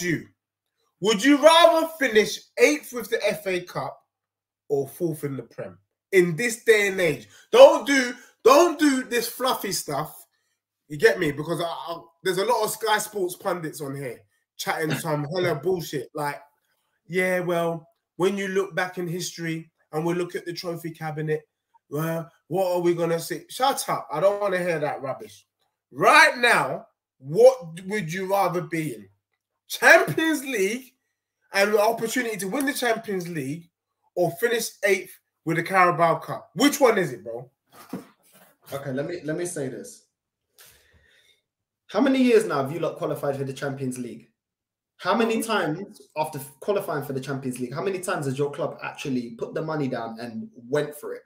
you, would you rather finish 8th with the FA Cup or 4th in the Prem? In this day and age, don't do this fluffy stuff. You get me? Because there's a lot of Sky Sports pundits on here chatting some hella bullshit. Like, yeah, well, when you look back in history and we look at the trophy cabinet, well, what are we gonna see? Shut up! I don't want to hear that rubbish. Right now, what would you rather be in? Champions League and the opportunity to win the Champions League, or finish 8th with the Carabao Cup? Which one is it, bro? Okay, let me say this. How many years now have you lot qualified for the Champions League? How many times after qualifying for the Champions League, how many times has your club actually put the money down and went for it?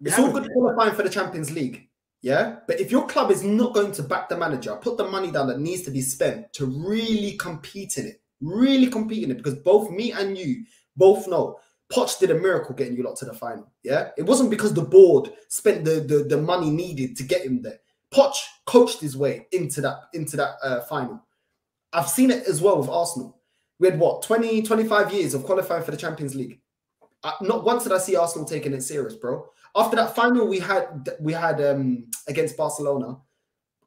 It's all good qualifying for the Champions League, yeah? But if your club is not going to back the manager, put the money down that needs to be spent to really compete in it, because both me and you both know Poch did a miracle getting you lot to the final, yeah? It wasn't because the board spent the money needed to get him there. Poch coached his way into that final. I've seen it as well with Arsenal. We had, what, 20, 25 years of qualifying for the Champions League. Not once did I see Arsenal taking it serious, bro. After that final we had against Barcelona,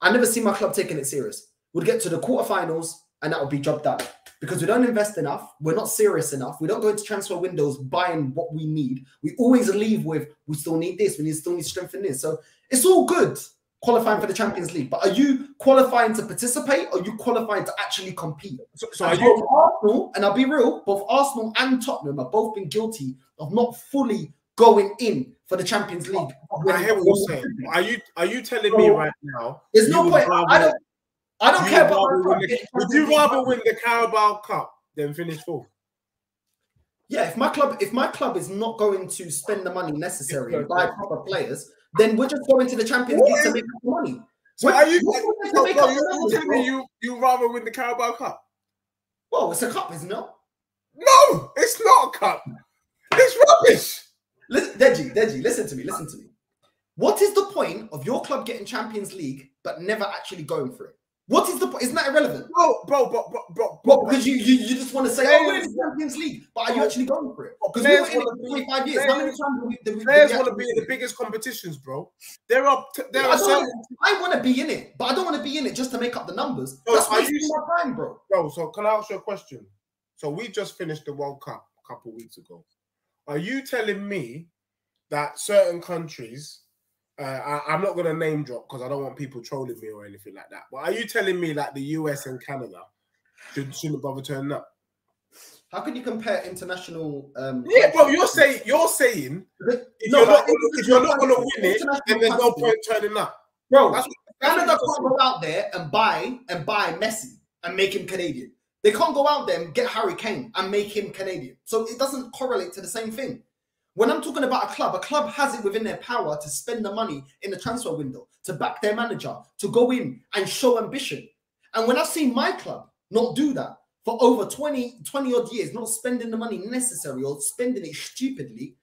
I never see my club taking it serious. We'd get to the quarterfinals and that would be job done. Because we don't invest enough, we're not serious enough, we don't go into transfer windows buying what we need. We always leave with, we still need this, we still need to strengthen this. So it's all good qualifying for the Champions League, but are you qualifying to participate, or are you qualifying to actually compete? So are you Arsenal, and I'll be real, both Arsenal and Tottenham have both been guilty of not fully going in for the Champions League. I hear what you're saying. Are you telling me right now? There's no point. I don't care about. Would you rather win the Carabao Cup than finish 4th? Yeah, if my club is not going to spend the money necessary and buy proper players, then we're just going to the Champions League to make up the money. So are you telling me you rather win the Carabao Cup? Well, it's a cup, isn't it? No, it's not a cup. It's rubbish. Listen, Deji, listen to me. What is the point of your club getting Champions League but never actually going for it? What is the point? Isn't that irrelevant? Bro. Because you just want to say, oh, we're in the Champions League, but are you actually going for it? Because we were in it for 25 years. How many times have we players want to be in the biggest competitions, bro? I want to be in it, but I don't want to be in it just to make up the numbers. That's wasting my time, bro. Bro, so can I ask you a question? So we just finished the World Cup a couple of weeks ago. Are you telling me that certain countries, I'm not going to name drop because I don't want people trolling me or anything like that, but are you telling me that the US and Canada shouldn't bother turning up? How can you compare international? Yeah, bro, you're saying if you're not going to win it, then there's no point turning up, bro. Canada can't go out there and buy Messi and make him Canadian. They can't go out there and get Harry Kane and make him Canadian. So it doesn't correlate to the same thing. When I'm talking about a club has it within their power to spend the money in the transfer window, to back their manager, to go in and show ambition. And when I've seen my club not do that for over 20 odd years, not spending the money necessary or spending it stupidly,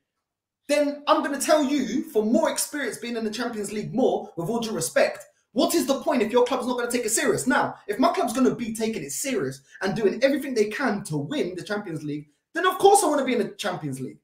then I'm going to tell you, for more experience being in the Champions League more, with all due respect, what is the point if your club's not going to take it serious? Now, if my club's going to be taking it serious and doing everything they can to win the Champions League, then of course I want to be in the Champions League.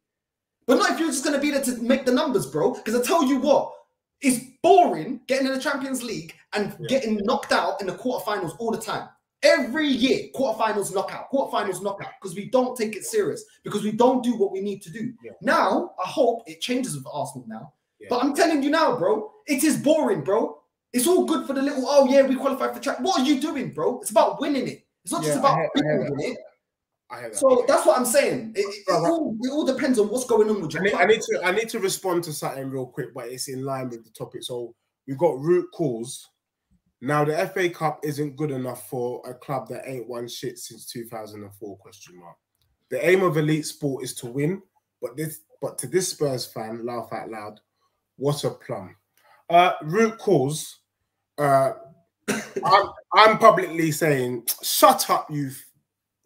But not if you're just going to be there to make the numbers, bro. Because I tell you what, it's boring getting in the Champions League and getting knocked out in the quarterfinals all the time. Every year, quarterfinals knockout, because we don't take it serious, because we don't do what we need to do. Yeah. Now, I hope it changes with Arsenal now. Yeah. But I'm telling you now, bro, it is boring, bro. It's all good for the little, oh yeah, we qualified for track. What are you doing, bro? It's about winning it. It's not just about winning it. So that's what I'm saying. It all depends on what's going on with your club. I need to respond to something real quick, but it's in line with the topic. So we've got root cause. Now the FA Cup isn't good enough for a club that ain't won shit since 2004? ? The aim of elite sport is to win, but to this Spurs fan, laugh out loud, what a plum. Root cause. I'm publicly saying, shut up, you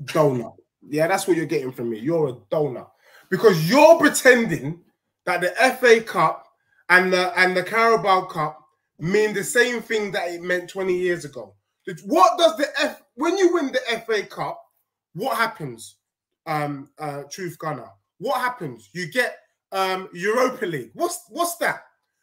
donut. Yeah, that's what you're getting from me. You're a donut. Because you're pretending that the FA Cup and the Carabao Cup mean the same thing that it meant 20 years ago. What when you win the FA Cup, what happens? Truth Gunner. What happens? You get Europa League. What's that?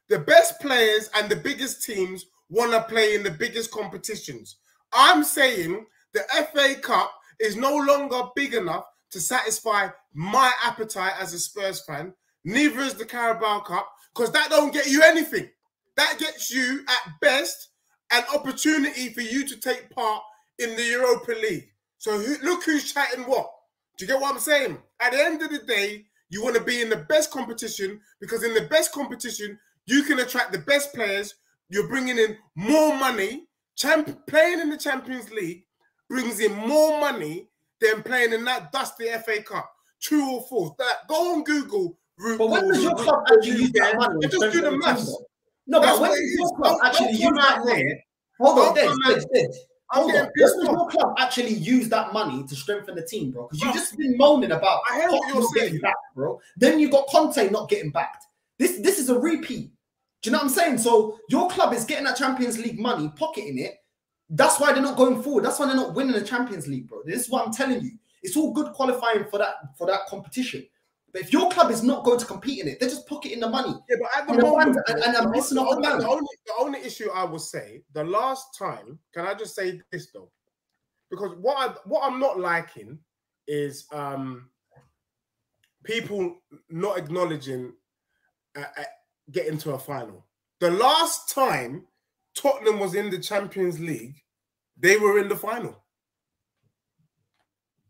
The best players and the biggest teams want to play in the biggest competitions. I'm saying the FA Cup is no longer big enough to satisfy my appetite as a Spurs fan. Neither is the Carabao Cup, because that don't get you anything. That gets you, at best, an opportunity for you to take part in the Europa League. So look who's chatting what. Do you get what I'm saying? At the end of the day, you want to be in the best competition, because in the best competition, you can attract the best players. You're bringing in more money. Playing in the Champions League brings in more money than playing in that dusty FA Cup. True or false? Go on Google. But when does your club actually use that money? Just do the maths. No, but when does your club actually use that money? Hold on, Des. Hold on. When does your club actually use that money to strengthen the team, bro? Because you've just been moaning about Poch not getting back, bro. Then you got Conte not getting backed. This is a repeat. Do you know what I'm saying? So your club is getting that Champions League money, pocketing it. That's why they're not going forward. That's why they're not winning the Champions League, bro. This is what I'm telling you. It's all good qualifying for that competition. But if your club is not going to compete in it, they're just pocketing the money. Yeah, but at the moment, and I'm missing off the only issue I will say, the last time, can I just say this though? Because what I'm not liking is people not acknowledging getting to a final. The last time Tottenham was in the Champions League, they were in the final.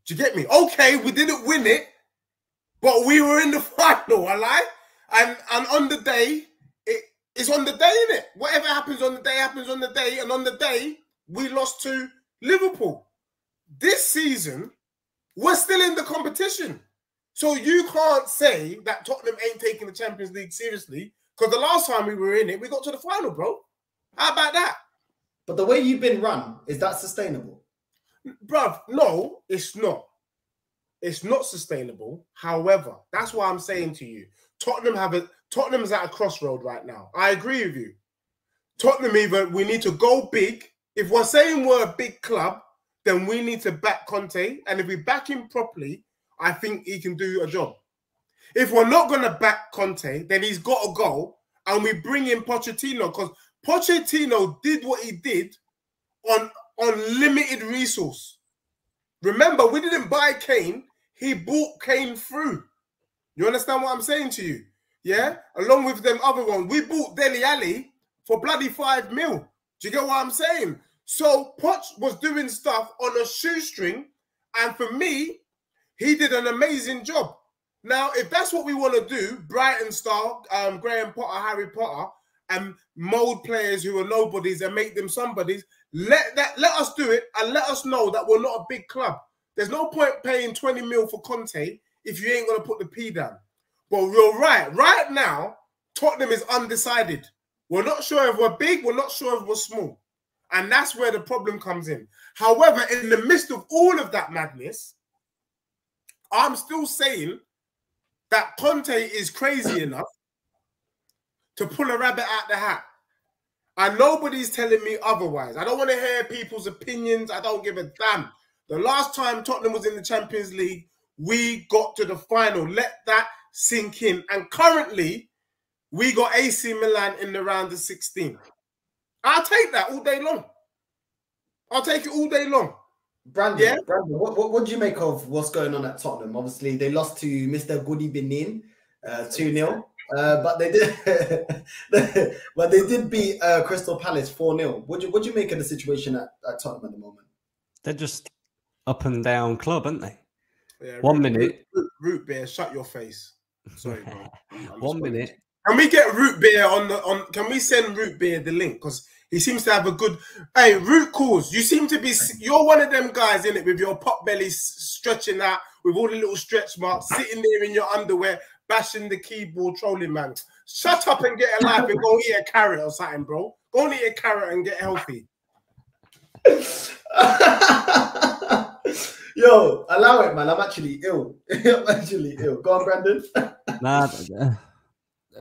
Do you get me? Okay, we didn't win it, but we were in the final, I lie. And on the day, it's on the day, innit? Whatever happens on the day happens on the day. And on the day, we lost to Liverpool. This season, we're still in the competition. So you can't say that Tottenham ain't taking the Champions League seriously, because the last time we were in it, we got to the final, bro. How about that? But the way you've been run, is that sustainable? Bruv, no, it's not. It's not sustainable. However, that's why I'm saying to you, Tottenham's at a crossroad right now. I agree with you. Tottenham, either we need to go big. If we're saying we're a big club, then we need to back Conte. And if we back him properly, I think he can do a job. If we're not going to back Conte, then he's got to go and we bring in Pochettino, because Pochettino did what he did on limited resource. Remember, we didn't buy Kane. He bought Kane through. You understand what I'm saying to you? Yeah? Along with them other ones. We bought Dele Alli for bloody 5 mil. Do you get what I'm saying? So Poch was doing stuff on a shoestring. And for me, he did an amazing job. Now, if that's what we want to do, Brighton style, Graham Potter, Harry Potter, and mold players who are nobodies and make them somebodies, let us do it and let us know that we're not a big club. There's no point paying 20 mil for Conte if you ain't going to put the P down. But you're right. Right now, Tottenham is undecided. We're not sure if we're big. We're not sure if we're small. And that's where the problem comes in. However, in the midst of all of that madness, I'm still saying that Conte is crazy enough to pull a rabbit out the hat. And nobody's telling me otherwise. I don't want to hear people's opinions. I don't give a damn. The last time Tottenham was in the Champions League, we got to the final. Let that sink in. And currently, we got AC Milan in the round of 16. I'll take that all day long. I'll take it all day long. Brandon, what do you make of what's going on at Tottenham? Obviously, they lost to Mr. Goody Benin 2-0. But they did beat Crystal Palace 4-0. What do you make of the situation at Tottenham at the moment? They're just up and down club, aren't they? Yeah, One minute. Root beer, shut your face. Sorry, bro. 1 minute. Can we get root beer can we send root beer the link? Because he seems to have a good. Hey, root cause. You seem to be. You're one of them guys in it with your pot belly stretching out with all the little stretch marks, sitting there in your underwear, bashing the keyboard, trolling, man. Shut up and get a life and go eat a carrot or something, bro. Go and eat a carrot and get healthy. Yo, allow it, man. I'm actually ill. I'm actually ill. Go on, Brandon. Nah,